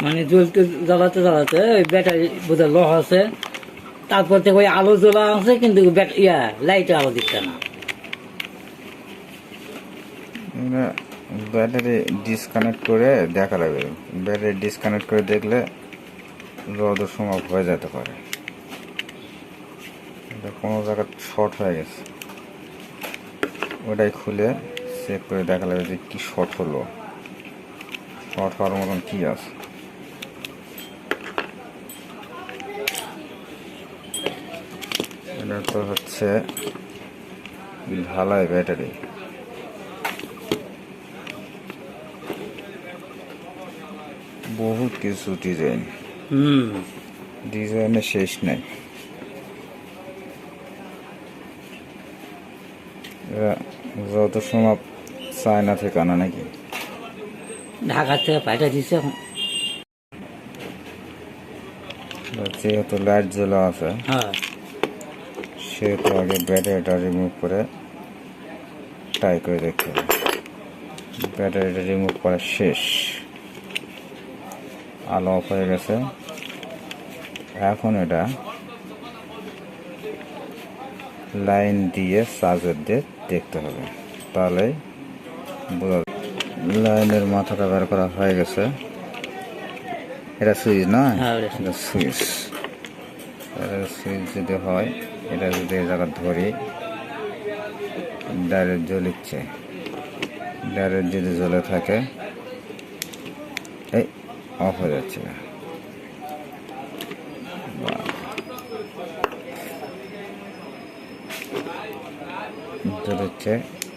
মানে জ্বলতে জ্বালাতে জ্বালাতে ওই ব্যাটারি বোধহয় লস আছে, তারপর থেকে ওই আলো জ্বলা আছে কিন্তু লাইটে আলো দিচ্ছে না। ব্যাটারি ডিসকানেক্ট করে দেখা লাগবে। ব্যাটারি ডিসকানেক্ট করে দেখলে রোদের সময় হয়ে যেতে পারে, এটা কোনো জায়গায় শর্ট হয়ে গেছে। ওটাই খুলে চেক করে দেখা লাগবে যে কী শর্ট হলো, শর্ট হওয়ার মতন কী আছে। এটা তো হচ্ছে ঢালাই ব্যাটারি। বহুত কিছু ডিজাইন, ডিজাইনের শেষ নাই। যত সময় চায়না থেকে আনা নাকি ঢাকা থেকে পাঠা দিচ্ছে। যেহেতু লাইট জ্বলা আছে হ্যাঁ, সেহেতু আগে ব্যাটারিটা রিমুভ করে ট্রাই করে দেখতে হবে। ব্যাটারিটা রিমুভ করা শেষ, আলো অফ হয়ে গেছে। এখন এটা লাইন দিয়ে চার্জার দিয়ে দেখতে হবে, তাহলে লাইনের মাথাটা বের করা হয়ে গেছে। এটা সুইচ না, এটা সুইচ। সুইচ যদি হয়, এটা যদি এই জায়গা ধরি ডাইরেক্ট জ্বলিচ্ছে। ডাইরেক্ট যদি জ্বলে থাকে এই অফ হয়ে যাচ্ছে। জ্বলিচ্ছে,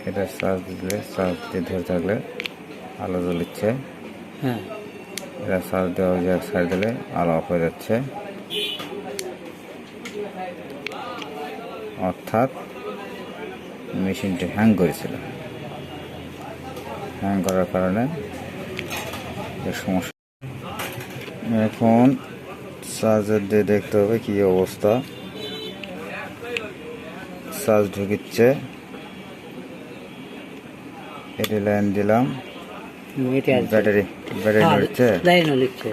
এটা চার্জ দিলে, চার্জ দিয়ে ধরে থাকলে আলো জ্বলিচ্ছে। হ্যাঁ, এটা চার্জ দেওয়া যে এক সাইড দিলে আলো অফ হয়ে যাচ্ছে। অর্থাৎ মেশিনটি হ্যাং করেছিল, হ্যাং করার কারণে এই সমস্যা। এখন চার্জার দিয়ে দেখতে হবে কি অবস্থা। চার্জ ঢুকিচ্ছে, এটি লাইন দিলাম, ব্যাটারি লিখছে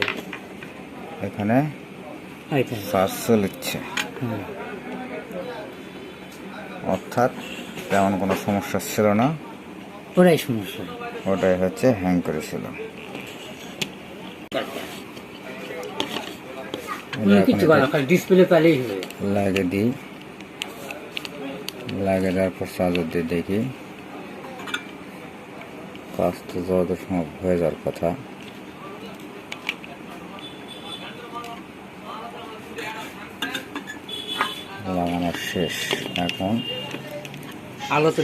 এখানে চার্জ চলছে। অর্থাৎ তেমন কোনো সমস্যা ছিল না, ওটাই সমস্যা, ওটাই হচ্ছে হ্যাং করেছিল। লাগিয়ে দিই, লাগিয়ে দেওয়ার পর চার্জার দিয়ে দেখি। কাজ তো যত সময় হয়ে যাওয়ার কথা। লাগানো শেষ। এখন আলো তো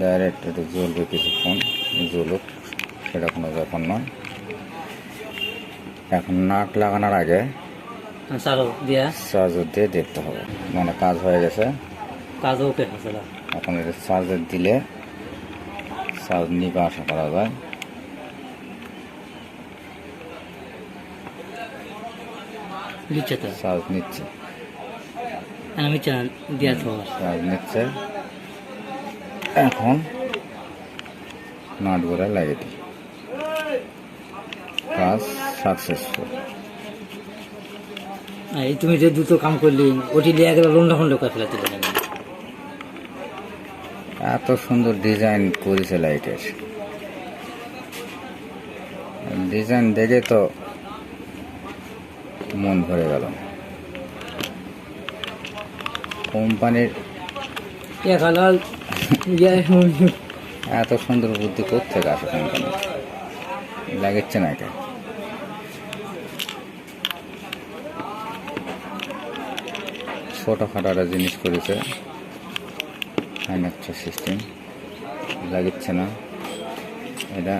ডাইরেক্ট এটা জ্বলবে কিছুক্ষণ, জ্বলুক, সেটা কোনো ব্যাপার নয়। এখন নাট লাগানোর আগে চার্জার দিয়ে দেখতে হবে, মানে কাজ হয়ে গেছে, কাজ ওকে। এখন এটা চার্জার দিলে চার্জ নিবে আশা করা যায়। চার্জ নিচ্ছে, চার্জ নিচ্ছে। এখন নাট গোড়া লাগিয়ে দিই, কাজ সাকসেসফুল। তুমি যে দুটো কাম করলি, ওটি লিয়ে গেলে লন্ডা ফন্ডা করে ফেলাতে পারে। এত সুন্দর ডিজাইন করেছে লাইটের, ডিজাইন দেখে তো মন ভরে গেল। কোম্পানির এত সুন্দর বুদ্ধি কোত্থেকে আসে কোম্পানি, লাগাচ্ছে না এটা। ছোটোখাটো একটা জিনিস করেছে, একটা সিস্টেম লাগিচ্ছে না এটা।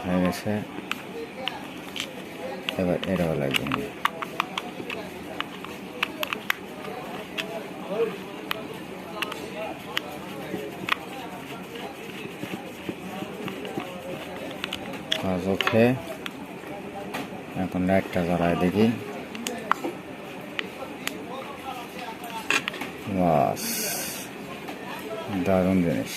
হয়ে গেছে, এবার এটাও লাগবে। কাজ ওকে। এখন লাইটটা জ্বালায় দেখি, বাস দারুণ জিনিস।